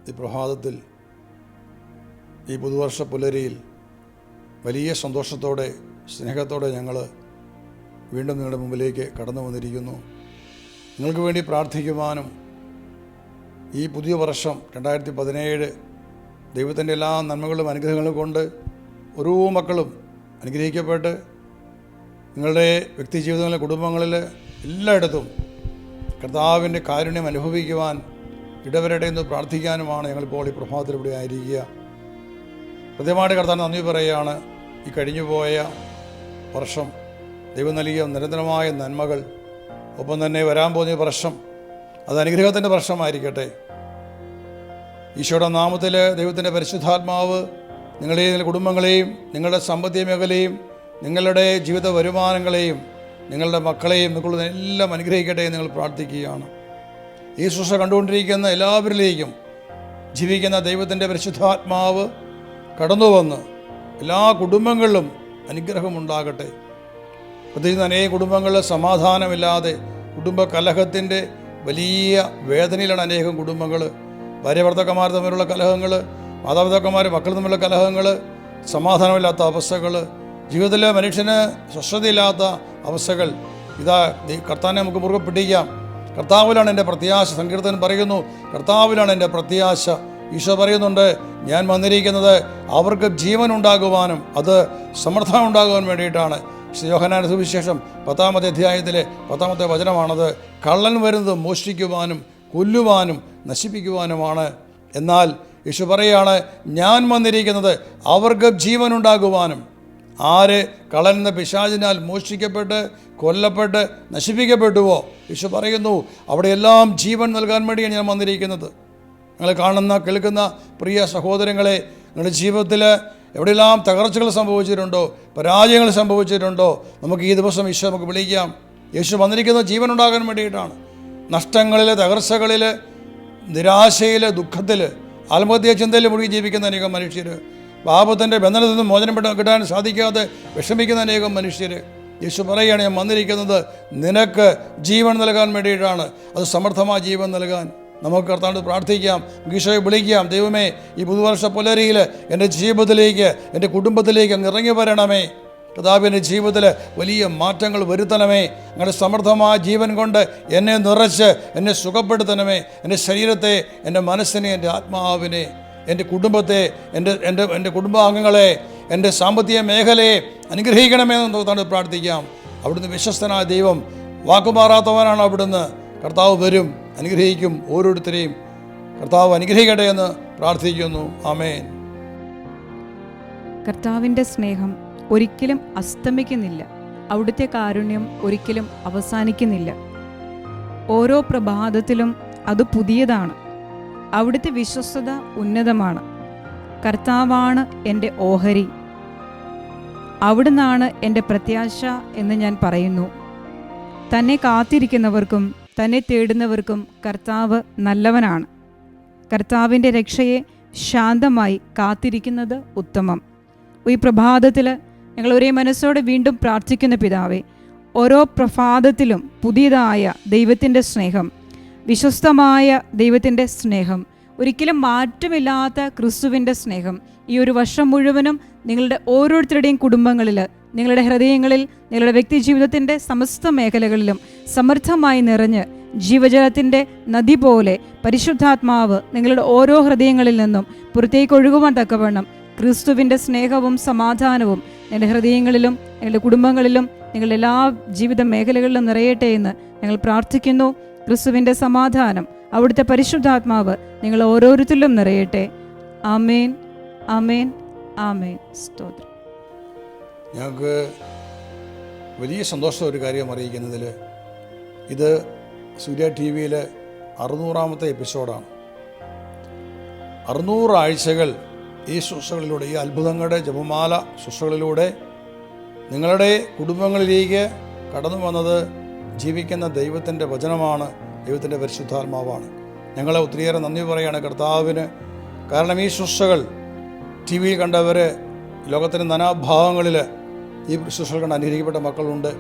ഈ പ്രഭാതത്തിൽ ഈ പുതുവർഷ പുലരിയിൽ വലിയ സന്തോഷത്തോടെ സ്നേഹത്തോടെ ഞങ്ങൾ വീണ്ടും നിങ്ങളുടെ മുമ്പിലേക്ക് കടന്നു വന്നിരിക്കുന്നു. നിങ്ങൾക്ക് വേണ്ടി പ്രാർത്ഥിക്കുവാനും ഈ പുതിയ വർഷം 2017 ദൈവത്തിൻ്റെ എല്ലാ നന്മകളും അനുഗ്രഹങ്ങളും കൊണ്ട് ഓരോ മക്കളും അനുഗ്രഹിക്കപ്പെട്ട് നിങ്ങളുടെ വ്യക്തി ജീവിതങ്ങളിലെ കുടുംബങ്ങളിൽ എല്ലായിടത്തും കർത്താവിൻ്റെ കാരുണ്യം അനുഭവിക്കുവാൻ ഇടവരട്ടെ എന്ന് പ്രാർത്ഥിക്കാനുമാണ് ഞങ്ങളിപ്പോൾ ഈ പ്രഭാതത്തിലൂടെ ആയിരിക്കുക. കൃത്യമായിട്ട് കർത്താവിന് നന്ദി പറയുകയാണ്. ഈ കഴിഞ്ഞുപോയ വർഷം ദൈവം നൽകിയ നിരന്തരമായ നന്മകൾ, ഒപ്പം തന്നെ വരാൻ പോകുന്ന വർഷം അത് അനുഗ്രഹത്തിൻ്റെ വർഷമായിരിക്കട്ടെ. ഈശോയുടെ നാമത്തിൽ ദൈവത്തിൻ്റെ പരിശുദ്ധാത്മാവ് നിങ്ങളുടെയും കുടുംബങ്ങളെയും നിങ്ങളുടെ സാമ്പത്തിക മേഖലയും നിങ്ങളുടെ ജീവിത വരുമാനങ്ങളെയും നിങ്ങളുടെ മക്കളെയും നിങ്ങളുടെ എല്ലാം അനുഗ്രഹിക്കട്ടെ എന്ന് നിങ്ങൾ പ്രാർത്ഥിക്കുകയാണ്. ഈ ശുശ്രൂഷ കണ്ടുകൊണ്ടിരിക്കുന്ന എല്ലാവരിലേക്കും ജീവിക്കുന്ന ദൈവത്തിൻ്റെ പരിശുദ്ധാത്മാവ് കടന്നു വന്ന് എല്ലാ കുടുംബങ്ങളിലും അനുഗ്രഹമുണ്ടാകട്ടെ. പ്രത്യേകിച്ച് അനേക കുടുംബങ്ങളിൽ സമാധാനമില്ലാതെ കുടുംബ കലഹത്തിൻ്റെ വലിയ വേദനയിലാണ് അനേകം കുടുംബങ്ങൾ. ഭാര്യ ഭർത്താക്കന്മാർ തമ്മിലുള്ള കലഹങ്ങൾ, മാതാപിതാക്കന്മാർ മക്കൾ തമ്മിലുള്ള കലഹങ്ങൾ, സമാധാനമില്ലാത്ത അവസ്ഥകൾ, ജീവിതത്തിലെ മനുഷ്യന് സ്വസ്ഥതയില്ലാത്ത അവസ്ഥകൾ. ഇതാ കർത്താവിനെ നമുക്ക് മുറുകെ പിടിക്കാം. കർത്താവിലാണ് എൻ്റെ പ്രത്യാശ. സങ്കീർത്തനൻ പറയുന്നു, കർത്താവിലാണ് എൻ്റെ പ്രത്യാശ. ഈശോ പറയുന്നുണ്ട്, ഞാൻ വന്നിരിക്കുന്നത് അവർക്ക് ജീവൻ ഉണ്ടാകുവാനും അത് സമൃദ്ധം ഉണ്ടാകുവാൻ വേണ്ടിയിട്ടാണ്. യോഹന്നാന്റെ സുവിശേഷം 10-ാമത്തെ അധ്യായത്തിലെ 10-ാമത്തെ വചനമാണത്. കള്ളൻ വരുന്നത് മോഷ്ടിക്കുവാനും കൊല്ലുവാനും നശിപ്പിക്കുവാനുമാണ്. എന്നാൽ യേശു പറയുകയാണ്, ഞാൻ വന്നിരിക്കുന്നത് അവർക്ക് ജീവൻ ഉണ്ടാകുവാനും. ആര് കള്ളൻ എന്ന പിശാചിനാൽ മോഷ്ടിക്കപ്പെട്ട് കൊല്ലപ്പെട്ട് നശിപ്പിക്കപ്പെട്ടുവോ, യേശു പറയുന്നു അവിടെയെല്ലാം ജീവൻ നൽകാൻ വേണ്ടിയാണ് ഞാൻ വന്നിരിക്കുന്നത്. നിങ്ങൾ കാണുന്ന കേൾക്കുന്ന പ്രിയ സഹോദരങ്ങളെ, നിങ്ങളുടെ ജീവിതത്തിൽ എവിടെയെല്ലാം തകർച്ചകൾ സംഭവിച്ചിട്ടുണ്ടോ, പരാജയങ്ങൾ സംഭവിച്ചിട്ടുണ്ടോ, നമുക്ക് ഈ ദിവസം ഈശോ നമുക്ക് വിളിക്കാം. യേശു വന്നിരിക്കുന്നത് ജീവൻ ഉണ്ടാകാൻ വേണ്ടിയിട്ടാണ്. നഷ്ടങ്ങളിൽ, തകർച്ചകളിൽ, നിരാശയിൽ, ദുഃഖത്തിൽ, ആത്മഹത്യാ ചിന്തയിൽ മുഴുകി ജീവിക്കുന്ന അനേകം മനുഷ്യർ, പാപത്തിൻ്റെ ബന്ധനത്തിൽ നിന്ന് മോചനം കിട്ടാൻ സാധിക്കാതെ വിഷമിക്കുന്ന അനേകം മനുഷ്യർ. യേശു പറയുകയാണ്, ഞാൻ വന്നിരിക്കുന്നത് നിനക്ക് ജീവൻ നൽകാൻ വേണ്ടിയിട്ടാണ്, അത് സമർത്ഥമായ ജീവൻ നൽകാൻ. നമുക്ക് കർത്താവിനോട് പ്രാർത്ഥിക്കാം, ഈശോയെ വിളിക്കാം. ദൈവമേ, ഈ പുതുവർഷ പുലരിയിൽ എൻ്റെ ജീവിതത്തിലേക്ക്, എൻ്റെ കുടുംബത്തിലേക്ക് അങ്ങ് ഇറങ്ങി വരണമേ. കർത്താവ് എൻ്റെ ജീവിതത്തിൽ വലിയ മാറ്റങ്ങൾ വരുത്തണമേ. അങ്ങനെ സമൃദ്ധമായ ജീവൻ കൊണ്ട് എന്നെ നിറച്ച് എന്നെ സുഖപ്പെടുത്തണമേ. എൻ്റെ ശരീരത്തെ, എൻ്റെ മനസ്സിനെ, എൻ്റെ ആത്മാവിനെ, എൻ്റെ കുടുംബത്തെ, എൻ്റെ കുടുംബാംഗങ്ങളെ, എൻ്റെ സാമ്പത്തിക മേഖലയെ അനുഗ്രഹിക്കണമേ എന്ന് കർത്താവിനോട് പ്രാർത്ഥിക്കാം. അവിടുന്ന് വിശ്വസ്തനായ ദൈവം, വാക്കുമാറാത്തവനാണ് അവിടുന്ന്. കർത്താവ് വരും, അനുഗ്രഹിക്കും ഓരോരുത്തരെയും. കർത്താവ് അനുഗ്രഹിക്കട്ടെ എന്ന് പ്രാർത്ഥിക്കുന്നു. ആമേൻ. കർത്താവിൻ്റെ സ്നേഹം ഒരിക്കലും അസ്തമിക്കുന്നില്ല. അവിടുത്തെ കാരുണ്യം ഒരിക്കലും അവസാനിക്കുന്നില്ല. ഓരോ പ്രഭാതത്തിലും അത് പുതിയതാണ്. അവിടുത്തെ വിശ്വസ്തത ഉന്നതമാണ്. കർത്താവാണ് എൻ്റെ ഓഹരി, അവിടുന്നാണ് എൻ്റെ പ്രത്യാശ എന്ന് ഞാൻ പറയുന്നു. തന്നെ കാത്തിരിക്കുന്നവർക്കും തന്നെ തേടുന്നവർക്കും കർത്താവ് നല്ലവനാണ്. കർത്താവിൻ്റെ രക്ഷയെ ശാന്തമായി കാത്തിരിക്കുന്നത് ഉത്തമം. ഈ പ്രഭാതത്തിൽ ഞങ്ങൾ ഒരേ മനസ്സോടെ വീണ്ടും പ്രാർത്ഥിക്കുന്ന പിതാവേ, ഓരോ പ്രഭാതത്തിലും പുതിയതായ ദൈവത്തിൻ്റെ സ്നേഹം, വിശ്വസ്തമായ ദൈവത്തിൻ്റെ സ്നേഹം, ഒരിക്കലും മാറ്റമില്ലാത്ത ക്രിസ്തുവിൻ്റെ സ്നേഹം ഈ ഒരു വർഷം മുഴുവനും നിങ്ങളുടെ ഓരോരുത്തരുടെയും കുടുംബങ്ങളിൽ, നിങ്ങളുടെ ഹൃദയങ്ങളിൽ, നിങ്ങളുടെ വ്യക്തി ജീവിതത്തിൻ്റെ സമസ്ത മേഖലകളിലും സമൃദ്ധമായി നിറഞ്ഞ് ജീവജലത്തിൻ്റെ നദി പോലെ പരിശുദ്ധാത്മാവ് നിങ്ങളുടെ ഓരോ ഹൃദയങ്ങളിൽ നിന്നും പുറത്തേക്ക് ഒഴുകുവാൻ തക്കവണ്ണം ക്രിസ്തുവിൻ്റെ സ്നേഹവും സമാധാനവും നിങ്ങളുടെ ഹൃദയങ്ങളിലും നിങ്ങളുടെ കുടുംബങ്ങളിലും നിങ്ങളുടെ എല്ലാ ജീവിത മേഖലകളിലും നിറയട്ടെ എന്ന് ഞങ്ങൾ പ്രാർത്ഥിക്കുന്നു. ക്രിസ്തുവിൻ്റെ സമാധാനം, അവിടുത്തെ പരിശുദ്ധാത്മാവ് നിങ്ങൾ ഓരോരുത്തരിലും നിറയട്ടെ. ആമേൻ, ആമേൻ, ആമേൻ. സ്തോത്രം. ഞങ്ങൾക്ക് വലിയ സന്തോഷം ഒരു കാര്യം അറിയിക്കുന്നതിൽ, ഇത് സൂര്യ TV-യിൽ 600-ാമത്തെ എപ്പിസോഡാണ്. 600 ആഴ്ചകൾ ഈ ശുശ്രൂഷകളിലൂടെ, ഈ അത്ഭുതങ്ങളുടെ ജപമാല ശുശ്രൂഷകളിലൂടെ നിങ്ങളുടെ കുടുംബങ്ങളിലേക്ക് കടന്നു വന്നത് ജീവിക്കുന്ന ദൈവത്തിൻ്റെ വചനമാണ്, ദൈവത്തിൻ്റെ പരിശുദ്ധാത്മാവാണ്. ഞങ്ങളെ ഒത്തിരിയേറെ നന്ദി പറയുകയാണ് കർത്താവിന്. കാരണം ഈ ശുശ്രൂഷകൾ TV കണ്ടവർ ലോകത്തിൻ്റെ നാനാഭാഗങ്ങളിൽ ഈ ശുശ്രൂഷകൾ കണ്ട് അനുഗ്രഹിക്കപ്പെട്ട മക്കളുണ്ട്.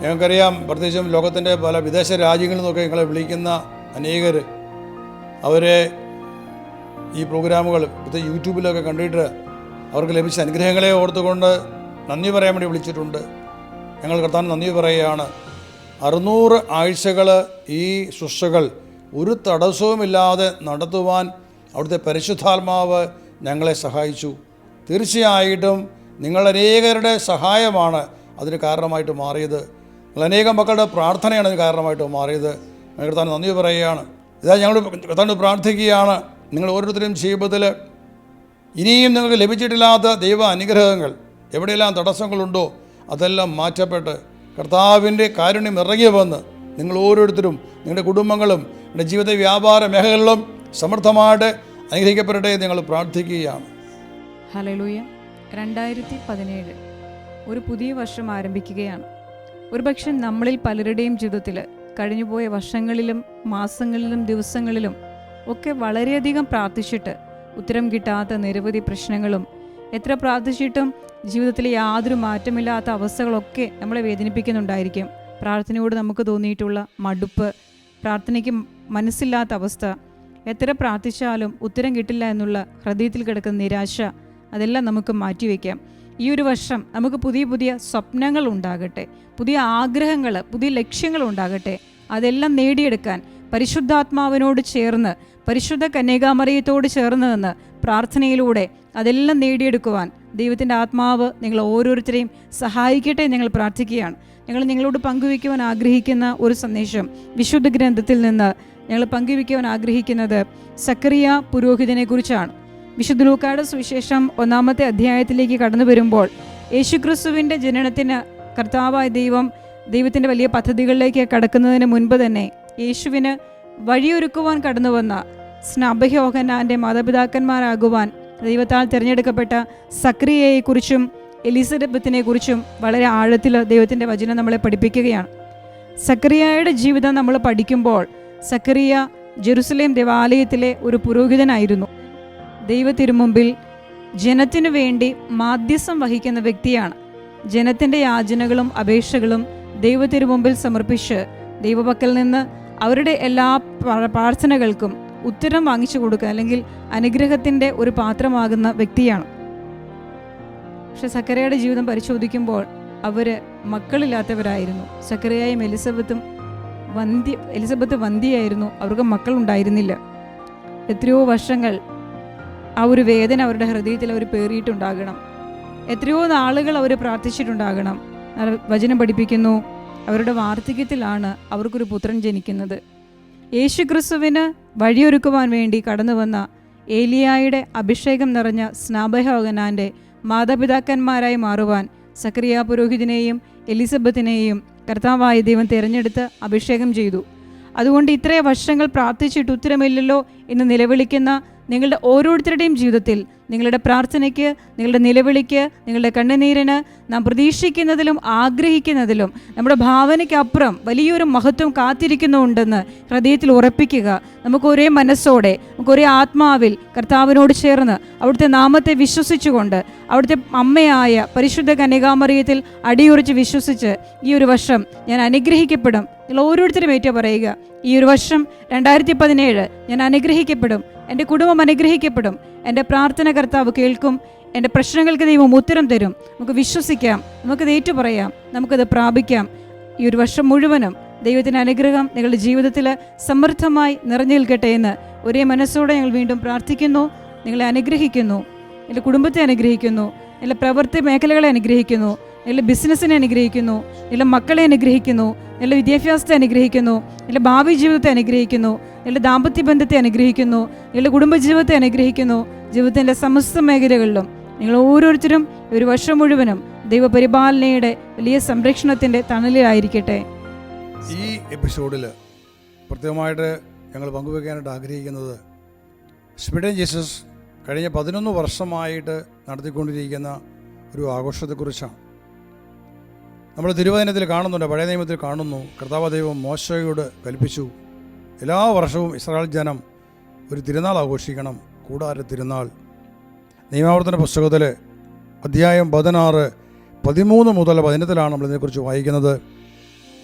ഞങ്ങൾക്കറിയാം, പ്രത്യേകിച്ചും ലോകത്തിൻ്റെ പല വിദേശ രാജ്യങ്ങളിൽ നിന്നൊക്കെ ഞങ്ങളെ വിളിക്കുന്ന അനേകർ, അവരെ ഈ പ്രോഗ്രാമുകൾ പ്രത്യേകിച്ച് യൂട്യൂബിലൊക്കെ കണ്ടിട്ട് അവർക്ക് ലഭിച്ച അനുഗ്രഹങ്ങളെ ഓർത്തുകൊണ്ട് നന്ദി പറയാൻ വേണ്ടി വിളിച്ചിട്ടുണ്ട്. ഞങ്ങൾ കർത്താവിന് നന്ദി പറയുകയാണ്. 600 ആഴ്ചകൾ ഈ ശുശ്രൂഷകൾ ഒരു തടസ്സവുമില്ലാതെ നടത്തുവാൻ അവിടുത്തെ പരിശുദ്ധാത്മാവ് ഞങ്ങളെ സഹായിച്ചു. തീർച്ചയായിട്ടും നിങ്ങളനേകരുടെ സഹായമാണ് അതിന് കാരണമായിട്ട് മാറിയത്. അനേകം മക്കളുടെ പ്രാർത്ഥനയാണ് അതിന് കാരണമായിട്ട് മാറിയത്. ഞങ്ങൾ കർത്താവിന് നന്ദി പറയുകയാണ്. ഇതാ ഞങ്ങൾ കർത്താവിനോട് പ്രാർത്ഥിക്കുകയാണ്. നിങ്ങൾ ഓരോരുത്തരും ജീവിതത്തിൽ ഇനിയും നിങ്ങൾക്ക് ലഭിച്ചിട്ടില്ലാത്ത ദൈവ അനുഗ്രഹങ്ങൾ എവിടെയെല്ലാം തടസ്സങ്ങളുണ്ടോ അതെല്ലാം മാറ്റപ്പെട്ട് കർത്താവിൻ്റെ കാരുണ്യം ഇറങ്ങി വന്ന് നിങ്ങൾ ഓരോരുത്തരും നിങ്ങളുടെ കുടുംബങ്ങളും നിങ്ങളുടെ ജീവിത വ്യാപാര മേഖലകളിലും സമൃദ്ധമായിട്ട് അനുഗ്രഹിക്കപ്പെടട്ടെ നിങ്ങൾ പ്രാർത്ഥിക്കുകയാണ്. ഹല്ലേലൂയ. 2017 ഒരു പുതിയ വർഷം ആരംഭിക്കുകയാണ്. ഒരുപക്ഷെ നമ്മളിൽ പലരുടെയും ജീവിതത്തിൽ കഴിഞ്ഞുപോയ വർഷങ്ങളിലും മാസങ്ങളിലും ദിവസങ്ങളിലും ഒക്കെ വളരെയധികം പ്രാർത്ഥിച്ചിട്ട് ഉത്തരം കിട്ടാത്ത നിരവധി പ്രശ്നങ്ങളും, എത്ര പ്രാർത്ഥിച്ചിട്ടും ജീവിതത്തിൽ യാതൊരു മാറ്റമില്ലാത്ത അവസ്ഥകളൊക്കെ നമ്മളെ വേദനിപ്പിക്കുന്നുണ്ടായിരിക്കും. പ്രാർത്ഥനയോട് നമുക്ക് തോന്നിയിട്ടുള്ള മടുപ്പ്, പ്രാർത്ഥനയ്ക്ക് മനസ്സില്ലാത്ത അവസ്ഥ, എത്ര പ്രാർത്ഥിച്ചാലും ഉത്തരം കിട്ടില്ല എന്നുള്ള ഹൃദയത്തിൽ കിടക്കുന്ന നിരാശ, അതെല്ലാം നമുക്ക് മാറ്റിവെക്കാം. ഈ ഒരു വർഷം നമുക്ക് പുതിയ പുതിയ സ്വപ്നങ്ങൾ ഉണ്ടാകട്ടെ, പുതിയ ആഗ്രഹങ്ങൾ, പുതിയ ലക്ഷ്യങ്ങൾ ഉണ്ടാകട്ടെ. അതെല്ലാം നേടിയെടുക്കാൻ പരിശുദ്ധാത്മാവിനോട് ചേർന്ന്, പരിശുദ്ധ കന്യകാമറിയത്തോട് ചേർന്ന് നിന്ന് പ്രാർത്ഥനയിലൂടെ അതെല്ലാം നേടിയെടുക്കുവാൻ ദൈവത്തിൻ്റെ ആത്മാവ് നിങ്ങൾ ഓരോരുത്തരെയും സഹായിക്കട്ടെ. ഞങ്ങൾ പ്രാർത്ഥിക്കുകയാണ്. ഞങ്ങൾ നിങ്ങളോട് പങ്കുവയ്ക്കുവാൻ ആഗ്രഹിക്കുന്ന ഒരു സന്ദേശം വിശുദ്ധ ഗ്രന്ഥത്തിൽ നിന്ന് ഞങ്ങൾ പങ്കുവയ്ക്കുവാൻ ആഗ്രഹിക്കുന്നത് സക്കറിയ പുരോഹിതനെ കുറിച്ചാണ്. വിശുദ്ധ ലൂക്കായുടെ സുവിശേഷം 1-ാമത്തെ അധ്യായത്തിലേക്ക് കടന്നു വരുമ്പോൾ യേശുക്രിസ്തുവിൻ്റെ ജനനത്തിന് കർത്താവായ ദൈവത്തിൻ്റെ വലിയ പദ്ധതികളിലേക്ക് കടക്കുന്നതിന് മുൻപ് തന്നെ യേശുവിന് വഴിയൊരുക്കുവാൻ കടന്നു വന്ന സ്നാപകയോഹന്നാൻ്റെ മാതാപിതാക്കന്മാരാകുവാൻ ദൈവത്താൽ തിരഞ്ഞെടുക്കപ്പെട്ട സക്രിയയെക്കുറിച്ചും എലിസബത്തിനെ കുറിച്ചും വളരെ ആഴത്തിൽ ദൈവത്തിൻ്റെ വചനം നമ്മളെ പഠിപ്പിക്കുകയാണ്. സക്രിയയുടെ ജീവിതം നമ്മൾ പഠിക്കുമ്പോൾ സക്രിയ ജെറുസലേം ദേവാലയത്തിലെ ഒരു പുരോഹിതനായിരുന്നു. ദൈവത്തിരുമുമ്പിൽ ജനത്തിനു വേണ്ടി മാധ്യസ്ഥം വഹിക്കുന്ന വ്യക്തിയാണ്. ജനത്തിൻ്റെ യാചനകളും അപേക്ഷകളും ദൈവത്തിരുമുമ്പിൽ സമർപ്പിച്ച് ദൈവപക്കൽ നിന്ന് അവരുടെ എല്ലാ പ്രാർത്ഥനകൾക്കും ഉത്തരം വാങ്ങിച്ചു കൊടുക്കുക, അല്ലെങ്കിൽ അനുഗ്രഹത്തിൻ്റെ ഒരു പാത്രമാകുന്ന വ്യക്തിയാണ്. പക്ഷെ സക്കറിയയുടെ ജീവിതം പരിശോധിക്കുമ്പോൾ അവർ മക്കളില്ലാത്തവരായിരുന്നു. സക്കറിയയും എലിസബത്ത് വന്ധ്യയായിരുന്നു. അവർക്ക് മക്കളുണ്ടായിരുന്നില്ല. എത്രയോ വർഷങ്ങൾ ആ ഒരു വേദന അവരുടെ ഹൃദയത്തിൽ അവർ പേറിയിട്ടുണ്ടാകണം. എത്രയോ നാളുകൾ അവർ പ്രാർത്ഥിച്ചിട്ടുണ്ടാകണം. വചനം പഠിപ്പിക്കുന്നു, അവരുടെ വാർദ്ധക്യത്തിലാണ് അവർക്കൊരു പുത്രൻ ജനിക്കുന്നത്. യേശുക്രിസ്തുവിന് വഴിയൊരുക്കുവാൻ വേണ്ടി കടന്നു വന്ന ഏലിയായുടെ അഭിഷേകം നിറഞ്ഞ സ്നാപകയോഹന്നാൻ്റെ മാതാപിതാക്കന്മാരായി മാറുവാൻ സക്കറിയ പുരോഹിതനെയും എലിസബത്തിനെയും കർത്താവായ ദൈവം തിരഞ്ഞെടുത്ത് അഭിഷേകം ചെയ്തു. അതുകൊണ്ട് ഇത്രയും വർഷങ്ങൾ പ്രാർത്ഥിച്ചിട്ട് ഉത്തരമില്ലല്ലോ എന്ന് നിലവിളിക്കുന്ന നിങ്ങളുടെ ഓരോരുത്തരുടെയും ജീവിതത്തിൽ നിങ്ങളുടെ പ്രാർത്ഥനയ്ക്ക്, നിങ്ങളുടെ നിലവിളിക്ക്, നിങ്ങളുടെ കണ്ണുനീരിന് നാം പ്രതീക്ഷിക്കുന്നതിലും ആഗ്രഹിക്കുന്നതിലും നമ്മുടെ ഭാവനയ്ക്കപ്പുറം വലിയൊരു മഹത്വം കാത്തിരിക്കുന്നുണ്ടെന്ന് ഹൃദയത്തിൽ ഉറപ്പിക്കുക. നമുക്ക് ഒരേ മനസ്സോടെ, നമുക്ക് ഒരേ ആത്മാവിൽ കർത്താവിനോട് ചേർന്ന് അവിടുത്തെ നാമത്തെ വിശ്വസിച്ചുകൊണ്ട് അവിടുത്തെ അമ്മയായ പരിശുദ്ധ കന്യകാമറിയത്തിൽ അടിയുറച്ച് വിശ്വസിച്ച് ഈ ഒരു വർഷം ഞാൻ അനുഗ്രഹിക്കപ്പെടും. നിങ്ങൾ ഓരോരുത്തരും ഏറ്റു പറയുക, ഈ ഒരു വർഷം 2017 ഞാൻ അനുഗ്രഹിക്കപ്പെടും, എൻ്റെ കുടുംബം അനുഗ്രഹിക്കപ്പെടും, എൻ്റെ പ്രാർത്ഥന കർത്താവ് കേൾക്കും, എൻ്റെ പ്രശ്നങ്ങൾക്ക് ദൈവം ഉത്തരം തരും. നമുക്ക് വിശ്വസിക്കാം, നമുക്കത് ഏറ്റു പറയാം, നമുക്കത് പ്രാപിക്കാം. ഈ ഒരു വർഷം മുഴുവനും ദൈവത്തിൻ്റെ അനുഗ്രഹം നിങ്ങളുടെ ജീവിതത്തിൽ സമൃദ്ധമായി നിറഞ്ഞു നിൽക്കട്ടെ എന്ന് ഒരേ മനസ്സോടെ ഞങ്ങൾ വീണ്ടും പ്രാർത്ഥിക്കുന്നു. നിങ്ങളെ അനുഗ്രഹിക്കുന്നു, എൻ്റെ കുടുംബത്തെ അനുഗ്രഹിക്കുന്നു, എൻ്റെ പ്രവൃത്തി മേഖലകളെ അനുഗ്രഹിക്കുന്നു, നിങ്ങളുടെ ബിസിനസ്സിനെ അനുഗ്രഹിക്കുന്നു, നിങ്ങളുടെ മക്കളെ അനുഗ്രഹിക്കുന്നു, നിങ്ങളുടെ വിദ്യാഭ്യാസത്തെ അനുഗ്രഹിക്കുന്നു, നിങ്ങളുടെ ഭാവി ജീവിതത്തെ അനുഗ്രഹിക്കുന്നു, നിങ്ങളുടെ ദാമ്പത്യ ബന്ധത്തെ അനുഗ്രഹിക്കുന്നു, നിങ്ങളുടെ കുടുംബജീവിതത്തെ അനുഗ്രഹിക്കുന്നു. ജീവിതത്തിൻ്റെ സമസ്ത മേഖലകളിലും നിങ്ങൾ ഓരോരുത്തരും ഒരു വർഷം മുഴുവനും ദൈവപരിപാലനയുടെ വലിയ സംരക്ഷണത്തിൻ്റെ തണലിലായിരിക്കട്ടെ. ഈ എപ്പിസോഡിൽ പ്രത്യേകമായിട്ട് ഞങ്ങൾ പങ്കുവയ്ക്കാനായിട്ട് ആഗ്രഹിക്കുന്നത് സ്പിഡ് ആൻഡ് ജീസസ് കഴിഞ്ഞ 11 വർഷമായിട്ട് നടത്തിക്കൊണ്ടിരിക്കുന്ന ഒരു ആഘോഷത്തെക്കുറിച്ചാണ്. നമ്മൾ തിരുവചനത്തിൽ കാണുന്നുണ്ട്, പഴയ നിയമത്തിൽ കാണുന്നു, കർത്താവ് ദൈവം മോശയോട് കൽപ്പിച്ചു, എല്ലാ വർഷവും ഇസ്രായേൽ ജനം ഒരു തിരുനാൾ ആഘോഷിക്കണം, കൂടാര തിരുനാൾ. നിയമാവർത്തന പുസ്തകത്തിൽ അധ്യായം 16, 13 മുതൽ 18 നമ്മൾ ഇതിനെക്കുറിച്ച് വായിക്കുന്നത്.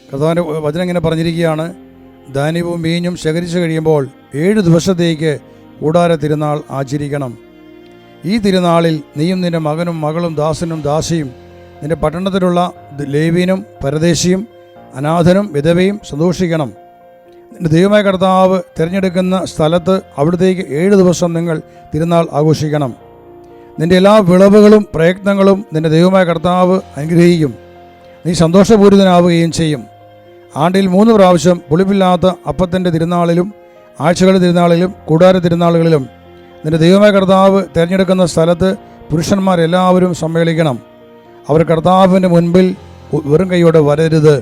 കർത്താവിൻ്റെ വചനം ഇങ്ങനെ പറഞ്ഞിരിക്കുകയാണ്, ധാന്യവും വീഞ്ഞും ശേഖരിച്ചു കഴിയുമ്പോൾ 7 ദിവസത്തേക്ക് കൂടാര തിരുനാൾ ആചരിക്കണം. ഈ തിരുനാളിൽ നീയും നിന്റെ മകനും മകളും ദാസനും ദാസിയും നിന്റെ പട്ടണത്തിലുള്ള ലേവ്യനും പരദേശിയും അനാഥനും വിധവയും സന്തോഷിക്കണം. നിന്റെ ദൈവമായ കർത്താവ് തിരഞ്ഞെടുക്കുന്ന സ്ഥലത്ത് അവിടത്തേക്ക് 7 ദിവസം നിങ്ങൾ തിരുനാൾ ആഘോഷിക്കണം. നിന്റെ എല്ലാ വിളവുകളും പ്രയത്നങ്ങളും നിന്റെ ദൈവമായ കർത്താവ് അനുഗ്രഹിക്കും. നീ സന്തോഷപൂരിതനാവുകയും ചെയ്യും. ആണ്ടിൽ 3 പ്രാവശ്യം പുളിപ്പില്ലാത്ത അപ്പത്തിൻ്റെ തിരുനാളിലും ആഴ്ചകളുടെ തിരുനാളിലും കൂടാര തിരുനാളുകളിലും നിന്റെ ദൈവമായ കർത്താവ് തിരഞ്ഞെടുക്കുന്ന സ്ഥലത്ത് പുരുഷന്മാരെല്ലാവരും സമ്മേളിക്കണം. അവർ കർത്താവിൻ്റെ മുൻപിൽ വെറും കൈയോടെ വരരുത്.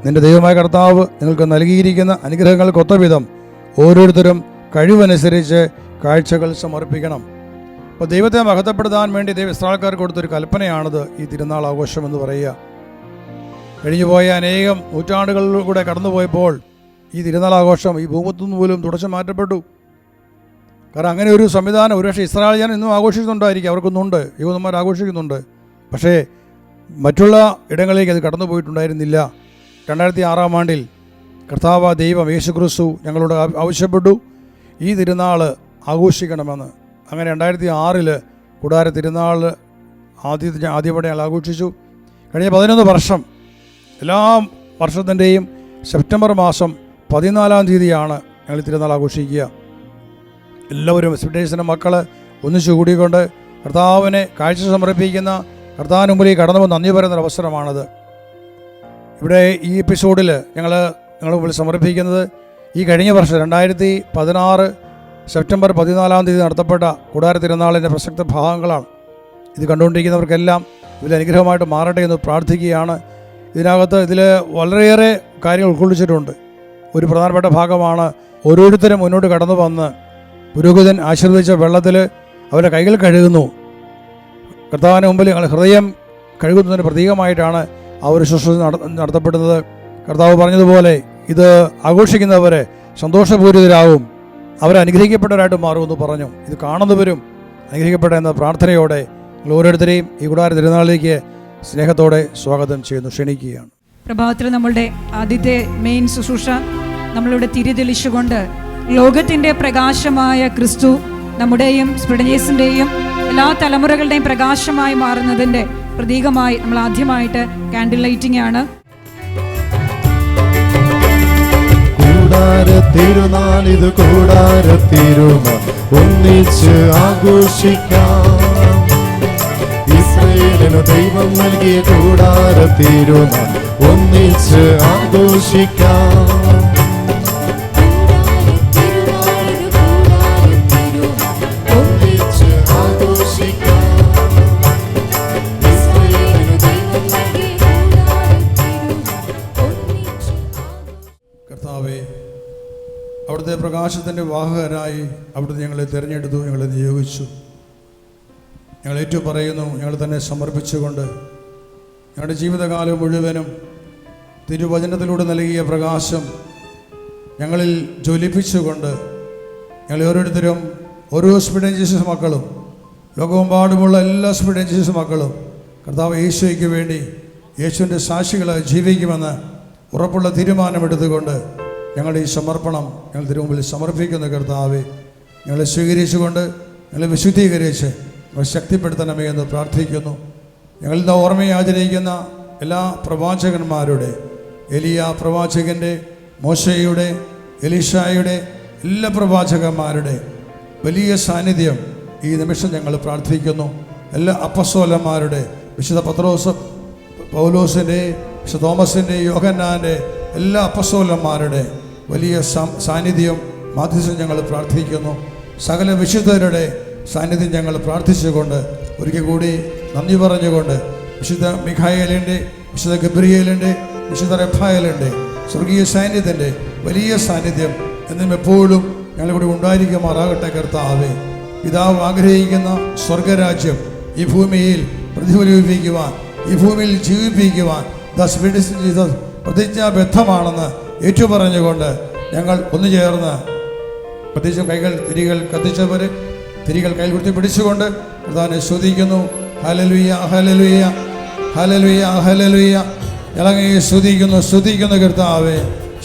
നിന്റെ ദൈവമായ കർത്താവ് നിങ്ങൾക്ക് നൽകിയിരിക്കുന്ന അനുഗ്രഹങ്ങൾക്കൊത്തവിധം ഓരോരുത്തരും കഴിവനുസരിച്ച് കാഴ്ചകൾ സമർപ്പിക്കണം. അപ്പോൾ ദൈവത്തെ മഹത്വപ്പെടുത്താൻ വേണ്ടി ഇസ്രായേൽക്കാർക്ക് കൊടുത്തൊരു കൽപ്പനയാണിത്, ഈ തിരുനാൾ ആഘോഷം എന്ന് പറയുക. കഴിഞ്ഞുപോയ അനേകം നൂറ്റാണ്ടുകളിലൂടെ കടന്നുപോയപ്പോൾ ഈ തിരുനാൾ ആഘോഷം ഈ ഭൂമുഖത്തുനിന്ന് പോലും തുടച്ചു മാറ്റപ്പെട്ടു. കാരണം അങ്ങനെ ഒരു സംവിധാനം ഒരുപക്ഷെ ഇസ്രായേൽ ജനം ഇന്നും ആഘോഷിക്കുന്നുണ്ടായിരിക്കും, അവർക്കൊന്നുണ്ട്, യഹൂദന്മാർ ആഘോഷിക്കുന്നുണ്ട്. പക്ഷേ മറ്റുള്ള ഇടങ്ങളിലേക്ക് അത് കടന്നു പോയിട്ടുണ്ടായിരുന്നില്ല. 2006 ആണ്ടിൽ കർത്താവ് ദൈവം യേശുക്രിസ്തു ഞങ്ങളോട് ആവശ്യപ്പെട്ടു ഈ തിരുനാൾ ആഘോഷിക്കണമെന്ന്. അങ്ങനെ 2006 കൂടാര തിരുനാൾ ആദ്യപടി ഞങ്ങൾ ആഘോഷിച്ചു. കഴിഞ്ഞ 11 വർഷം എല്ലാ വർഷത്തിൻ്റെയും സെപ്റ്റംബർ മാസം 14-ാം തീയതിയാണ് ഞങ്ങൾ തിരുനാൾ ആഘോഷിക്കുക. എല്ലാവരും എക്സ്പെക്ടേഷൻ്റെ മക്കൾ ഒന്നിച്ചു കൂടിക്കൊണ്ട് കർത്താവിനെ കാഴ്ച സമർപ്പിക്കുന്ന കർത്താവിന് മുമ്പിലേക്ക് കടന്നു വന്ന് നന്ദി പറയുന്നൊരു അവസരമാണത്. ഇവിടെ ഈ എപ്പിസോഡിൽ ഞങ്ങളുടെ മുമ്പിൽ സമർപ്പിക്കുന്നത് ഈ കഴിഞ്ഞ വർഷം 2016 സെപ്റ്റംബർ 14-ാം തീയതി നടത്തപ്പെട്ട കൂടാര തിരുനാളിൻ്റെ പ്രസക്ത ഭാഗങ്ങളാണ്. ഇത് കണ്ടുകൊണ്ടിരിക്കുന്നവർക്കെല്ലാം ഇതിൽ അനുഗ്രഹമായിട്ട് മാറട്ടെ എന്ന് പ്രാർത്ഥിക്കുകയാണ്. ഇതിൽ വളരെയേറെ കാര്യങ്ങൾ ഉൾക്കൊള്ളിച്ചിട്ടുണ്ട്. ഒരു പ്രധാനപ്പെട്ട ഭാഗമാണ് ഓരോരുത്തരും മുന്നോട്ട് കടന്നു വന്ന് പുരോഹിതൻ ആശീർവദിച്ച വെള്ളത്തിൽ അവരുടെ കൈകൾ കഴുകുന്നു. കർത്താവിന് മുമ്പിൽ ഞങ്ങൾ ഹൃദയം കഴുകുന്നതിന് പ്രതീകമായിട്ടാണ് ആ ഒരു ശുശ്രൂഷ നടത്തപ്പെടുന്നത്. കർത്താവ് പറഞ്ഞതുപോലെ ഇത് ആഘോഷിക്കുന്നവരെ സന്തോഷപൂരിതരാകും, അവർ അനുഗ്രഹിക്കപ്പെട്ടവരായിട്ട് മാറുമെന്ന് പറഞ്ഞു. ഇത് കാണുന്നവരും അനുഗ്രഹിക്കപ്പെട്ട എന്ന പ്രാർത്ഥനയോടെ നിങ്ങൾ ഓരോരുത്തരെയും ഈ കൂടാര തിരുനാളിലേക്ക് സ്നേഹത്തോടെ സ്വാഗതം ചെയ്യുന്നു, ക്ഷണിക്കുകയാണ്. പ്രഭാതത്തിൽ നമ്മളുടെ ആദ്യത്തെ മെയിൻ ശുശ്രൂഷ നമ്മളിവിടെ തിരിതെളിച്ചുകൊണ്ട് ലോകത്തിൻ്റെ പ്രകാശമായ ക്രിസ്തു നമ്മുടെയും സ്പിഡനേസിൻ്റെയും എല്ലാ തലമുറകളുടെയും പ്രകാശമായി മാറുന്നതിൻ്റെ പ്രതീകമായി നമ്മൾ ആദ്യമായിട്ട് കാൻഡിൽ ലൈറ്റിംഗ് ആണ്. തിരുനാളിത് കൂടാര തിരുനാൾ ഒന്നിച്ച് ആഘോഷിക്കാം. ഇസ്രായേലിനു ദൈവം നൽകിയ കൂടാര തിരുനാൾ ഒന്നിച്ച് ആഘോഷിക്കാം. കർത്താവേ, അവിടുത്തെ പ്രകാശത്തിൻ്റെ വാഹകരായി അവിടുന്ന് ഞങ്ങളെ തിരഞ്ഞെടുത്തു, ഞങ്ങളെ നിയോഗിച്ചു. ഞങ്ങൾ ഏറ്റുപറയുന്നു, ഞങ്ങൾ തന്നെ സമർപ്പിച്ചുകൊണ്ട് ഞങ്ങളുടെ ജീവിതകാലം മുഴുവനും തിരുവചനത്തിലൂടെ നൽകിയ പ്രകാശം ഞങ്ങളിൽ ജ്വലിപ്പിച്ചുകൊണ്ട് ഞങ്ങൾ ഓരോരുത്തരും ഓരോ സ്പിഡൻ ജീസസ് മക്കളും ലോകമെമ്പാടുമുള്ള എല്ലാ സ്പിഡൻ ജീസസ് മക്കളും കർത്താവ് യേശുയ്ക്ക് വേണ്ടി യേശുവിൻ്റെ സാക്ഷികളായി ജീവിക്കുമെന്ന് ഉറപ്പുള്ള തീരുമാനമെടുത്തുകൊണ്ട് ഞങ്ങളുടെ ഈ സമർപ്പണം ഞങ്ങൾ തിരുമുമ്പിൽ സമർപ്പിക്കുന്ന കർത്താവെ, ഞങ്ങളെ സ്വീകരിച്ചുകൊണ്ട് ഞങ്ങളെ വിശുദ്ധീകരിച്ച് ഞങ്ങൾ ശക്തിപ്പെടുത്തണമേ എന്ന് പ്രാർത്ഥിക്കുന്നു. ഞങ്ങൾ ഇന്ന് ഓർമ്മയെ ആചരിക്കുന്ന എല്ലാ പ്രവാചകന്മാരുടെ, എലിയ പ്രവാചകൻ്റെ, മോശയുടെ, എലീശായുടെ എല്ലാ പ്രവാചകന്മാരുടെ വലിയ സാന്നിധ്യം ഈ നിമിഷം ഞങ്ങൾ പ്രാർത്ഥിക്കുന്നു. എല്ലാ അപ്പസ്തോലന്മാരുടെ, വിശുദ്ധ പത്രോസ്, പൗലോസിൻ്റെ, വിശുദ്ധ തോമസിൻ്റെ, യോഹന്നാൻ്റെ എല്ലാ അപ്പസ്തോലന്മാരുടെ വലിയ സാന്നിധ്യം മാധ്യസ്ഥം ഞങ്ങൾ പ്രാർത്ഥിക്കുന്നു. സകല വിശുദ്ധരുടെ സാന്നിധ്യം ഞങ്ങൾ പ്രാർത്ഥിച്ചുകൊണ്ട് ഒരിക്കൽ കൂടി നന്ദി പറഞ്ഞുകൊണ്ട് വിശുദ്ധ മിഖായേലിൻ്റെ, വിശുദ്ധ ഗബ്രിയേലിൻ്റെ, വിശുദ്ധ റഫായേലിൻ്റെ സ്വർഗീയ സാന്നിധ്യത്തിൻ്റെ വലിയ സാന്നിധ്യം എന്നും എപ്പോഴും ഞങ്ങളിവിടെ ഉണ്ടായിരിക്കുമാറാകട്ടെ. കർത്താവേ, പിതാവ് ആഗ്രഹിക്കുന്ന സ്വർഗരാജ്യം ഈ ഭൂമിയിൽ പ്രതിഫലിപ്പിക്കുവാൻ, ഈ ഭൂമിയിൽ ജീവിപ്പിക്കുവാൻ പ്രതിജ്ഞാബദ്ധമാണെന്ന് ഏറ്റുപറഞ്ഞുകൊണ്ട് ഞങ്ങൾ ഒന്നു ചേർന്ന് പ്രത്യേകിച്ചും തിരികൾ കത്തിച്ചവർ തിരികൾ കയ്യിൽ കുത്തി പിടിച്ചുകൊണ്ട് പ്രധാനെ സ്തുതിക്കുന്നു. ഹല്ലേലൂയ, ഹല്ലേലൂയ, ഹല്ലേലൂയ, ഹല്ലേലൂയ. ഞങ്ങളങ്ങയെ സ്തുതിക്കുന്നു കർത്താവേ.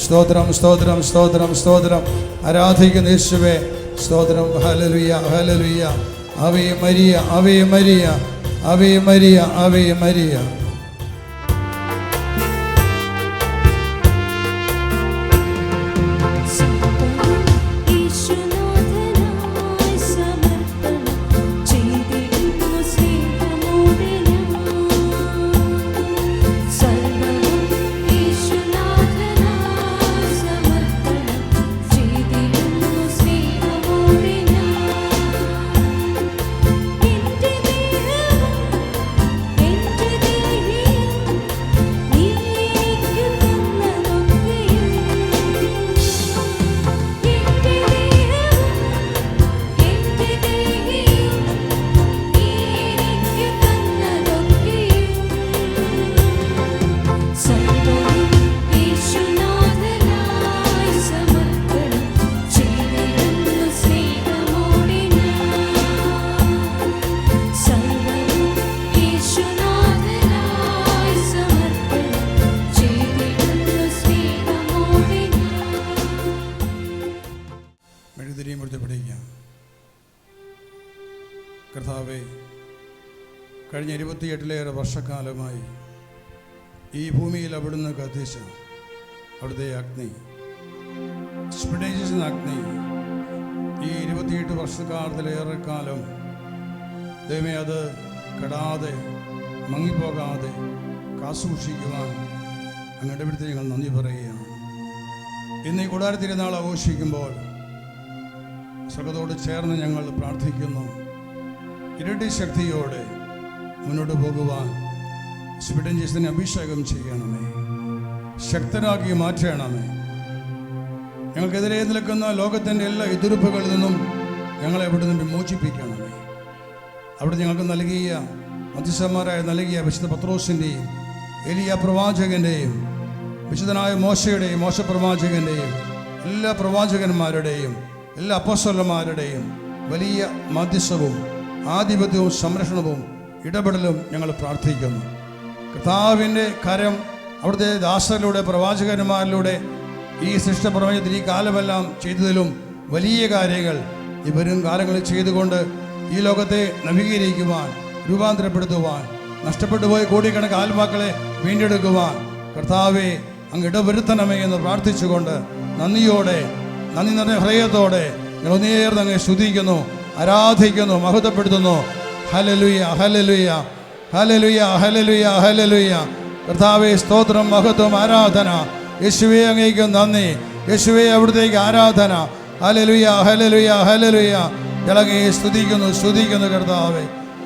സ്തോത്രം, സ്തോത്രം, സ്തോത്രം, സ്തോത്രം. ആരാധിക്കുന്ന യേശുവേ, സ്തോത്രം. ഹല്ലേലൂയ, ഹല്ലേലൂയ. ആവേ മരിയ, ആവേ മരിയ, ആവേ മരിയ, ആവേ മരിയ. കർത്താവേ, കഴിഞ്ഞ 28 വർഷക്കാലമായി ഈ ഭൂമിയിൽ അവിടുന്ന് കത്തിച്ച അവിടുത്തെ അഗ്നി, സ്പിഡേജസ് അഗ്നി, ഈ 28 വർഷക്കാലത്തിലേറെ കാലം ദൈവമേ അത് കെടാതെ മങ്ങിപ്പോകാതെ കാസൂക്ഷിക്കുവാൻ അങ്ങയുടെ അടുത്ത് ഞങ്ങൾ നന്ദി പറയുകയാണ്. ഇന്ന് ഈ കൂടാര തിരുനാൾ ആഘോഷിക്കുമ്പോൾ സ്വർഗ്ഗത്തോട് ചേർന്ന് ഞങ്ങൾ പ്രാർത്ഥിക്കുന്നു. ഇരട്ടി ശക്തിയോടെ മുന്നോട്ട് പോകുവാൻ സ്പിഡൻജീസിനെ അഭിഷേകം ചെയ്യണമേ, ശക്തരാക്കി മാറ്റണമേ. ഞങ്ങൾക്കെതിരെ നിൽക്കുന്ന ലോകത്തിൻ്റെ എല്ലാ എതിർപ്പുകളിൽ നിന്നും ഞങ്ങളെ അവിടെ നിന്ന് വിമോചിപ്പിക്കണമേ. അവിടെ ഞങ്ങൾക്ക് നൽകിയ മധ്യസ്ഥന്മാരായി നൽകിയ വിശുദ്ധ പത്രോസിൻ്റെയും എലിയ പ്രവാചകൻ്റെയും വിശുദ്ധനായ മോശയുടെയും മോശ പ്രവാചകൻ്റെയും എല്ലാ പ്രവാചകന്മാരുടെയും എല്ലാ അപ്പോസ്തലന്മാരുടെയും വലിയ മധ്യസ്ഥവും ആധിപത്യവും സംരക്ഷണവും ഇടപെടലും ഞങ്ങൾ പ്രാർത്ഥിക്കുന്നു. കർത്താവിൻ്റെ കരം അവിടുത്തെ ദാസരിലൂടെ പ്രവാചകന്മാരിലൂടെ ഈ സൃഷ്ടപ്രപഞ്ചത്തിൽ ഈ കാലമെല്ലാം ചെയ്തതിലും വലിയ കാര്യങ്ങൾ ഈ വരും കാലങ്ങളിൽ ചെയ്തുകൊണ്ട് ഈ ലോകത്തെ നവീകരിക്കുവാൻ, രൂപാന്തരപ്പെടുത്തുവാൻ, നഷ്ടപ്പെട്ടു പോയ കോടിക്കണക്ക് ആത്മാക്കളെ വീണ്ടെടുക്കുവാൻ കർത്താവെ അങ്ങ് ഇടവരുത്തണമേ എന്ന് പ്രാർത്ഥിച്ചുകൊണ്ട് നന്ദിയോടെ, നന്ദി നിറഞ്ഞ ഹൃദയത്തോടെ ഞങ്ങൾ ഒന്നേർന്ന് അങ്ങ് സ്തുതിക്കുന്നു, ആരാധിക്കുന്നു, മഹത്വപ്പെടുത്തുന്നു. ഹല്ലേലൂയ, ഹല്ലേലൂയ, ഹല്ലേലൂയ, ഹല്ലേലൂയ, ഹല്ലേലൂയ. കർത്താവേ സ്തോത്രം, മഹത്വം, ആരാധന. യേശുവേ അങ്ങേക്ക് നന്ദി, യേശുവേ അവിടുത്തേക്ക് ആരാധന. ഹല്ലേലൂയ, ഹല്ലേലൂയ, ഹല്ലേലൂയ. ഞങ്ങളങ്ങേ സ്തുതിക്കുന്നു, സ്തുതിക്കുന്നു കർത്താവേ.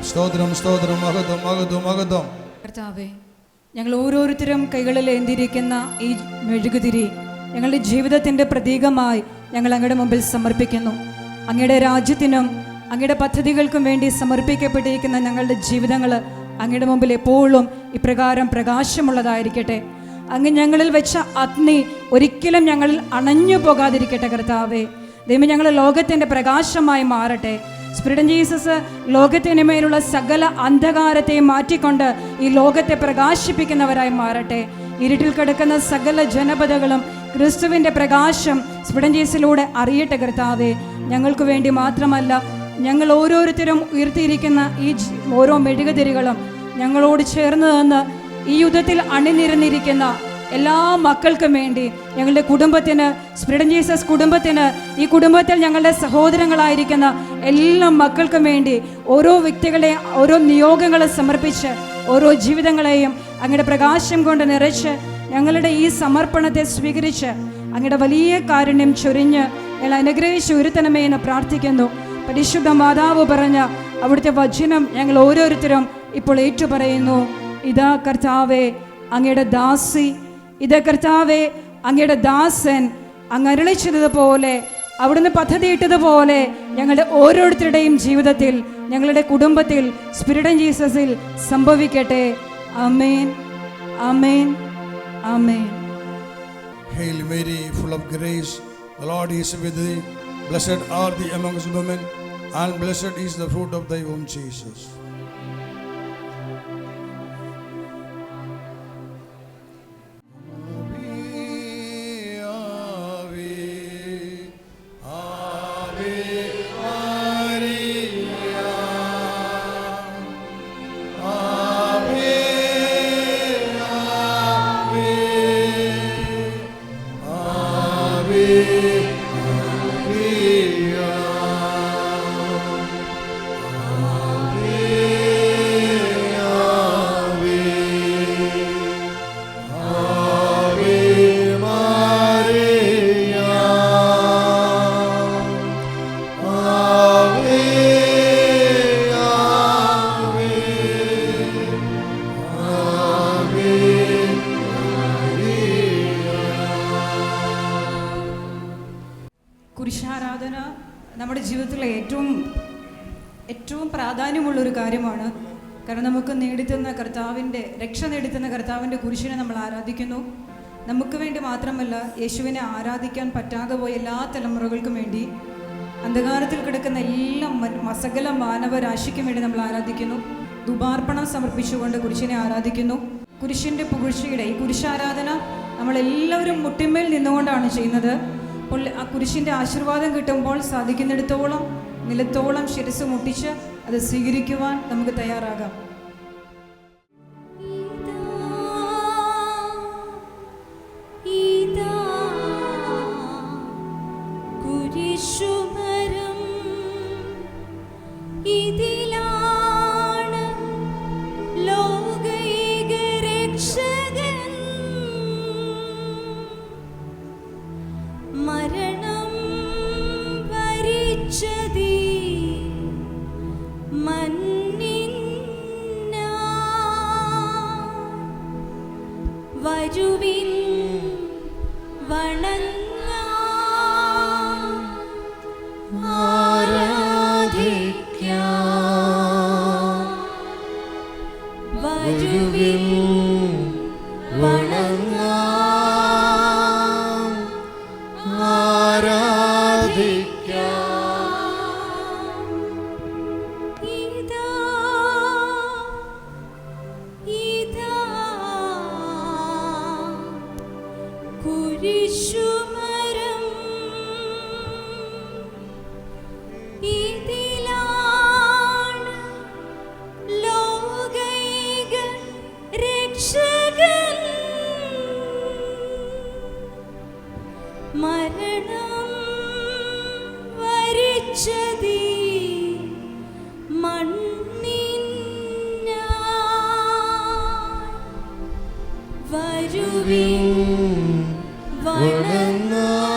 സ്തോത്രം, സ്തോത്രം, മഹത്വം, മഹത്വം, മഹത്വം. കർത്താവേ, ഞങ്ങൾ ഓരോരുത്തരും കൈകളിൽ ഏന്തിരിക്കുന്ന ഈ മെഴുകുതിരി ഞങ്ങളുടെ ജീവിതത്തിൻ്റെ പ്രതീകമായി ഞങ്ങൾ അങ്ങയുടെ മുമ്പിൽ സമർപ്പിക്കുന്നു. അങ്ങയുടെ രാജ്യത്തിനും അങ്ങയുടെ പദ്ധതികൾക്കും വേണ്ടി സമർപ്പിക്കപ്പെട്ടിരിക്കുന്ന ഞങ്ങളുടെ ജീവിതങ്ങൾ അങ്ങയുടെ മുമ്പിൽ എപ്പോഴും ഇപ്രകാരം പ്രകാശമുള്ളതായിരിക്കട്ടെ. അങ്ങ് ഞങ്ങളിൽ വെച്ച അഗ്നി ഒരിക്കലും ഞങ്ങളിൽ അണഞ്ഞു പോകാതിരിക്കട്ടെ കർത്താവേ. ദൈവം ഞങ്ങൾ ലോകത്തിൻ്റെ പ്രകാശമായി മാറട്ടെ. സ്പിരിറ്റ് ജീസസ് ലോകത്തിന് മേലുള്ള സകല അന്ധകാരത്തെയും മാറ്റിക്കൊണ്ട് ഈ ലോകത്തെ പ്രകാശിപ്പിക്കുന്നവരായി മാറട്ടെ. ഇരുട്ടിൽ കിടക്കുന്ന സകല ജനപദകളും ക്രിസ്തുവിൻ്റെ പ്രകാശം സ്പിരിറ്റ് ജീസസിലൂടെ അറിയട്ടെ കർത്താവേ. ഞങ്ങൾക്ക് വേണ്ടി മാത്രമല്ല, ഞങ്ങൾ ഓരോരുത്തരും ഉയർത്തിയിരിക്കുന്ന ഈ ഓരോ മെഴുകുതിരികളും ഞങ്ങളോട് ചേർന്ന് നിന്ന് ഈ യുദ്ധത്തിൽ അണിനിരന്നിരിക്കുന്ന എല്ലാ മക്കൾക്കും വേണ്ടി, ഞങ്ങളുടെ കുടുംബത്തിന്, സ്പിരിറ്റ് ജീസസ് കുടുംബത്തിന്, ഈ കുടുംബത്തിൽ ഞങ്ങളുടെ സഹോദരങ്ങളായിരിക്കുന്ന എല്ലാ മക്കൾക്കും വേണ്ടി ഓരോ വ്യക്തികളെയും ഓരോ നിയോഗങ്ങളെ സമർപ്പിച്ച് ഓരോ ജീവിതങ്ങളെയും അങ്ങയുടെ പ്രകാശം കൊണ്ട് നിറച്ച് ഞങ്ങളുടെ ഈ സമർപ്പണത്തെ സ്വീകരിച്ച് അങ്ങയുടെ വലിയ കാരുണ്യം ചൊരിഞ്ഞ് ഞങ്ങൾ അനുഗ്രഹിച്ച് ഉയർത്തണമേ എന്ന് പ്രാർത്ഥിക്കുന്നു. പരിശുദ്ധ മാതാവ് പറഞ്ഞ അവിടുത്തെ വചനം ഞങ്ങൾ ഓരോരുത്തരും ഇപ്പോൾ ഏറ്റുപറയുന്നു. ഇതാ കർത്താവേ അങ്ങയുടെ ദാസി, ഇതാ കർത്താവേ അങ്ങയുടെ ദാസൻ. അങ്ങ് അരുളിച്ചതുപോലെ, അവിടുന്ന് പദ്ധതിയിട്ടതുപോലെ ഞങ്ങളുടെ ഓരോരുത്തരുടെയും ജീവിതത്തിൽ, ഞങ്ങളുടെ കുടുംബത്തിൽ സ്പിരിറ്റ് ജീസസിൽ സംഭവിക്കട്ടെ. ആമേൻ, ആമേൻ, ആമേൻ. Hail Mary, full of grace, the Lord is with thee. Blessed are thee amongst women, and blessed is the fruit of thy womb, Jesus. Ave, Ave, Ave. കുരിശാരാധന നമ്മുടെ ജീവിതത്തിലെ ഏറ്റവും പ്രാധാന്യമുള്ളൊരു കാര്യമാണ്. കാരണം നമുക്ക് നേടിത്തന്ന രക്ഷ നേടിത്തന്ന കർത്താവിൻ്റെ കുരിശിനെ നമ്മൾ ആരാധിക്കുന്നു. നമുക്ക് വേണ്ടി മാത്രമല്ല, യേശുവിനെ ആരാധിക്കാൻ പറ്റാതെ പോയ എല്ലാ തലമുറകൾക്കും വേണ്ടി, അന്ധകാരത്തിൽ കിടക്കുന്ന എല്ലാ സകല മാനവരാശിക്കും വേണ്ടി നമ്മൾ ആരാധിക്കുന്നു. ധൂപാർപ്പണം സമർപ്പിച്ചുകൊണ്ട് കുരിശിനെ ആരാധിക്കുന്നു. കുരിശിൻ്റെ പുകഴ്ചയുടെ ഈ കുരിശാരാധന നമ്മളെല്ലാവരും മുട്ടിന്മേൽ നിന്നുകൊണ്ടാണ് ചെയ്യുന്നത്. അപ്പോൾ ആ കുരിശിൻ്റെ ആശീർവാദം കിട്ടുമ്പോൾ സാധിക്കുന്നിടത്തോളം നിലത്തോളം ശിരസ് മുട്ടിച്ച് അത് സ്വീകരിക്കുവാൻ നമുക്ക് തയ്യാറാകാം. വരുവിൻ വണങ്ങാം ആരാധിക്കാം. വരുവിൻ വണങ്ങാം ആരാധിക്കാം. ഇതാ കുരിശുമരം, ഇതിലാണ് ലോകൈക രക്ഷകൻ. മരണം വരിച്ചതീ മണ്ണിനായി. വരുവിൻ വണങ്ങാം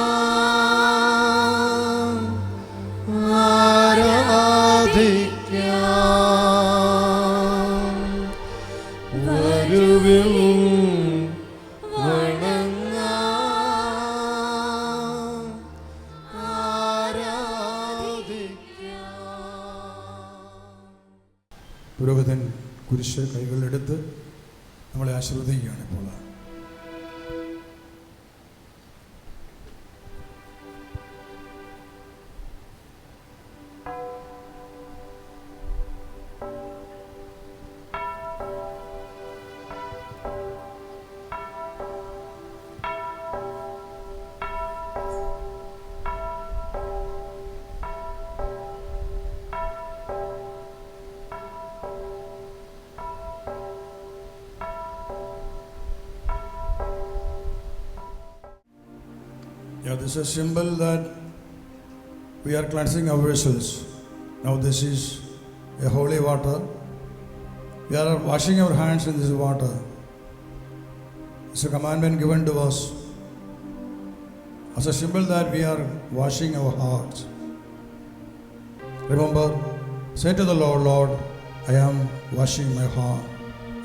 ആരാധിക്കാം. വരുവിൻ വണങ്ങാം ആരാധിക്കാം. പുരോഹിതൻ കുരിശ് കൈകളിലെടുത്ത് നമ്മളെ ആശീർവദിക്കുകയാണ്. ഇപ്പോൾ this is a symbol that we are cleansing our vessels. Now this is a holy water. We are washing our hands in this water. It's a commandment given to us as a symbol that we are washing our hearts. Remember, say to the Lord, Lord, I am washing my heart.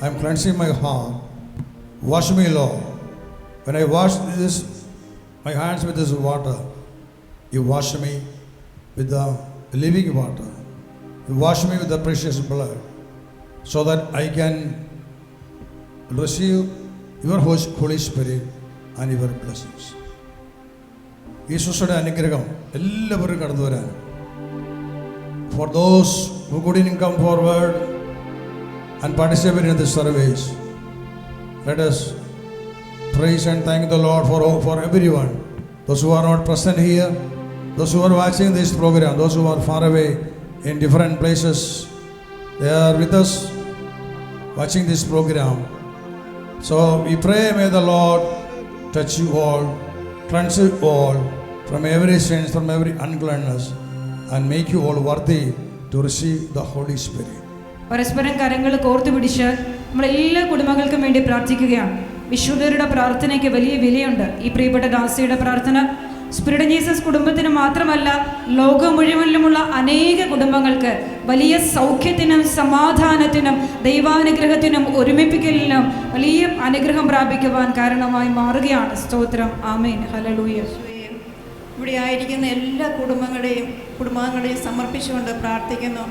I am cleansing my heart. Wash me, Lord. When I wash my hands with this water, you wash me with the living water. You wash me with the precious blood, so that I can receive your Holy Spirit and your blessings. യേശുവിന്റെ അനുഗ്രഹം എല്ലാവരും കടന്നു വരാൻ. For those who couldn't come forward and participate in this service, let us praise and thank the Lord for everyone. Those who are not present here, those who are watching this program, those who are far away in different places, they are with us watching this program. So we pray, may the Lord touch you all cleanse you all from every sin, from every uncleanness, and make you all worthy to receive the Holy Spirit. പരസ്പരം കരങ്ങൾ കോർത്തു പിടിച്ച് നമ്മളെല്ലാ കുടുംബങ്ങൾക്കും വേണ്ടി പ്രാർത്ഥിക്കുകയാണ്. വിശുദ്ധരുടെ പ്രാർത്ഥനയ്ക്ക് വലിയ വിലയുണ്ട്. ഈ പ്രിയപ്പെട്ട ദാസിയുടെ പ്രാർത്ഥന സ്പിരിറ്റ് ജീസസ് കുടുംബത്തിന് മാത്രമല്ല, ലോകം മുഴുവനിലുമുള്ള അനേക കുടുംബങ്ങൾക്ക് വലിയ സൗഖ്യത്തിനും സമാധാനത്തിനും ദൈവാനുഗ്രഹത്തിനും ഒരുമിപ്പിക്കലിനും വലിയ അനുഗ്രഹം പ്രാപിക്കുവാൻ കാരണമായി മാറുകയാണ്. സ്തോത്രം. ആമേൻ. ഹല്ലേലൂയ. ഇവിടെ ആയിരിക്കുന്ന എല്ലാ കുടുംബാംഗങ്ങളെയും സമർപ്പിച്ചുകൊണ്ട് പ്രാർത്ഥിക്കുന്നു.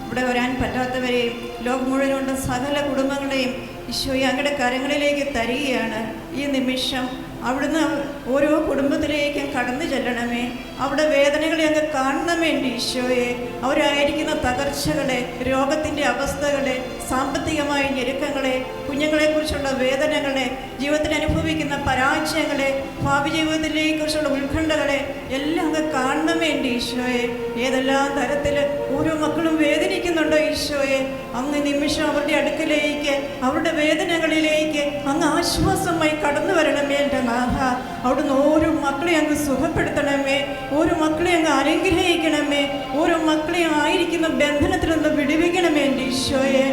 ഇവിടെ വരാൻ പറ്റാത്തവരെയും ലോകം മുഴുവനുള്ള സകല കുടുംബങ്ങളെയും ഈശോയെ അങ്ങയുടെ കരങ്ങളിലേക്ക് തരികയാണ്. ഈ നിമിഷം അവിടുന്ന് ഓരോ കുടുംബത്തിലേക്കും കടന്നു ചെല്ലണമേ. അവിടെ വേദനകളെ അങ്ങ് കാണണമേ ഈശോയെ. അവരായിരിക്കുന്ന തകർച്ചകളെ, രോഗത്തിൻ്റെ അവസ്ഥകളെ, സാമ്പത്തികമായ ഞെരുക്കങ്ങളെ, കുഞ്ഞുങ്ങളെക്കുറിച്ചുള്ള വേദനകളെ, ജീവിതത്തിൽ അനുഭവിക്കുന്ന പരാജയങ്ങളെ, ഭാവി ജീവിതത്തിലേക്കുറിച്ചുള്ള ഉത്കണ്ഠകളെ എല്ലാം അങ്ങ് കാണണമേ ഈശോയെ. ഏതെല്ലാം തരത്തിൽ ഓരോ മക്കളും വേദനിക്കുന്നുണ്ടോ ഈശോയെ, അങ്ങ് നിമിഷം അവരുടെ അടുക്കലേക്ക്, അവരുടെ വേദനകളിലേക്ക് അങ്ങ് ആശ്വാസമായി കടന്നു വരണമേ എൻ്റെ നാഥ. അവിടുന്ന് ഓരോ മക്കളെ അങ്ങ് സുഖപ്പെടുത്തണമേ, ഓരോ മക്കളെ അങ്ങ് അനുഗ്രഹിക്കണമേ, ഓരോ മക്കളെയും ആയിരിക്കുന്ന ബന്ധനത്തിൽ നിന്ന് വിടുവിക്കണമേ എൻ്റെ ഈശോയെ.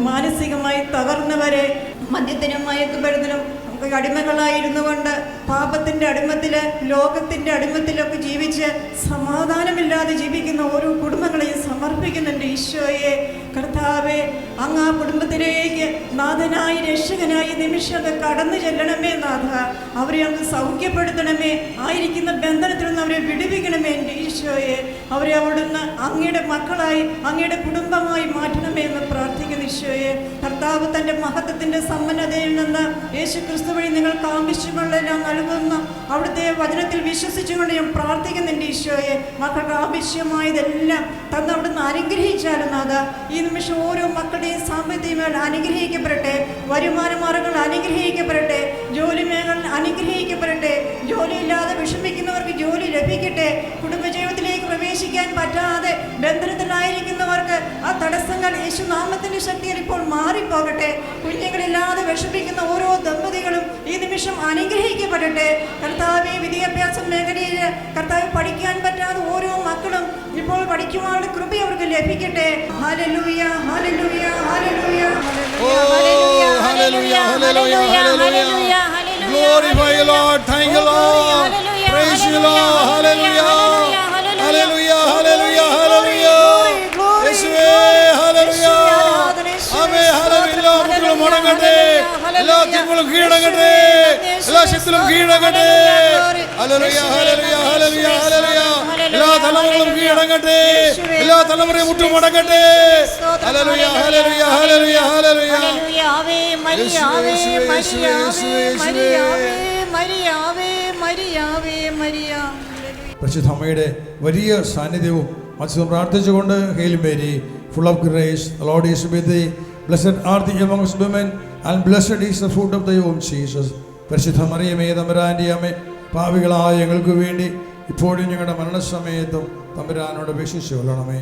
മാനസികമായി തകർന്നവരെ, മദ്യത്തിനും മയക്കുമരുന്നിനും അടിമകളായിരുന്നു കൊണ്ട് പാപത്തിൻ്റെ അടിമത്തിൽ, ലോകത്തിൻ്റെ അടിമത്തിലൊക്കെ ജീവിച്ച് സമാധാനമില്ലാതെ ജീവിക്കുന്ന ഓരോ കുടുംബങ്ങളെയും സമർപ്പിക്കുന്നുണ്ട് ഈശോയെ. കർത്താവെ, അങ്ങ് ആ കുടുംബത്തിലേക്ക് നാഥനായി രക്ഷകനായി നിമിഷം കടന്നു ചെല്ലണമേ നാഥ. അവരെ അങ്ങ് സൗഖ്യപ്പെടുത്തണമേ, ആയിരിക്കുന്ന ബന്ധനത്തിൽ നിന്ന് അവരെ വിടുവിക്കണമേ എൻ്റെ ഈശോയെ. അവരെ അവിടുന്ന് അങ്ങയുടെ മക്കളായി, അങ്ങയുടെ കുടുംബമായി മാറ്റണമേ എന്ന് പ്രാർത്ഥിക്കുന്നു ഈശോയെ. കർത്താവ് തൻ്റെ മഹത്വത്തിൻ്റെ സമ്പന്നതയിൽ നിന്ന് യേശു ക്രിസ്തു വഴി നിങ്ങൾക്ക് ആവശ്യമുള്ളതെല്ലാം നൽകുന്ന അവിടുത്തെ വചനത്തിൽ വിശ്വസിച്ചുകൊണ്ട് ഞാൻ പ്രാർത്ഥിക്കുന്നുണ്ട് ഈശോയെ. മക്കൾക്ക് ആവശ്യമായതെല്ലാം തന്ന് അവിടുന്ന് അനുഗ്രഹിച്ചാലും നാഥ. ഈ നിമിഷം ഓരോ മക്കളുടെയും സാമ്പത്തികമേഖല അനുഗ്രഹിക്കപ്പെടട്ടെ, വരുമാന മാർഗങ്ങൾ അനുഗ്രഹിക്കപ്പെടട്ടെ, ജോലി മേഖല അനുഗ്രഹിക്കപ്പെടട്ടെ, ജോലിയില്ലാതെ വിഷമിക്കുന്നവർക്ക് ജോലി ലഭിക്കട്ടെ, കുടുംബജീവിതത്തിലേക്ക് പ്രവേശിക്കാൻ പറ്റാതെ ബന്ധനത്തിലായിരിക്കുന്നവർക്ക് ആ തടസ്സങ്ങൾ യേശുനാമത്തിൻ്റെ ശക്തിയിൽ ഇപ്പോൾ മാറിപ്പോകട്ടെ. കുഞ്ഞുങ്ങളില്ലാതെ വിഷമിക്കുന്ന ഓരോ ദമ്പതികളും ഈ നിമിഷം അനുഗ്രഹിക്കപ്പെടട്ടെ. കർത്താവെ, വിദ്യാഭ്യാസ മേഖലയിൽ കർത്താവ് പഠിക്കാൻ പറ്റാതെ ഓരോ മക്കളും ഇപ്പോൾ പഠിക്കുവാനുള്ള കൃപ അവർക്ക് ലഭിക്കട്ടെ. ഹല്ലേലൂയ, ഹല്ലേലൂയ, hallelujah, Hallelujah, hallelujah, hallelujah. Glorify you, Lord. Thank you, Lord. Praise you, Lord. Hallelujah. Hallelujah, hallelujah, hallelujah. യേശുവേ, hallelujah. ആമേൻ, hallelujah. മക്കളും മുടങ്ങട്ടെ, എല്ലാ തിന്മകളും കീഴടങ്ങട്ടെ, എല്ലാ ശക്തികളും കീഴടങ്ങട്ടെ. ഹല്ലേലൂയ, ഹല്ലേലൂയ, ഹല്ലേലൂയ, ഹല്ലേലൂയ. എല്ലാ തലമുറകളും കീഴടങ്ങട്ടെ, എല്ലാ തലമുറയും മുട്ടുമടങ്ങട്ടെ. ഹല്ലേലൂയ, ഹല്ലേലൂയ, ഹല്ലേലൂയ, ഹല്ലേലൂയ. പരിശുദ്ധ അമ്മയുടെ വലിയ സാന്നിധ്യവും മത്സ്യം പ്രാർത്ഥിച്ചുകൊണ്ട്, hail Mary, full of grace, the Lord is with thee. Blessed are thee amongst women, and blessed is the fruit of thy womb, Jesus. പരിശുദ്ധ മറിയമേ, തമ്പുരാന്റെ അമ്മേ, പാപികളായ ഞങ്ങൾക്ക് വേണ്ടി ഇപ്പോഴും ഞങ്ങളുടെ മരണസമയത്തും തമ്പുരാനോട് അപേക്ഷിച്ചു കൊള്ളണമേ.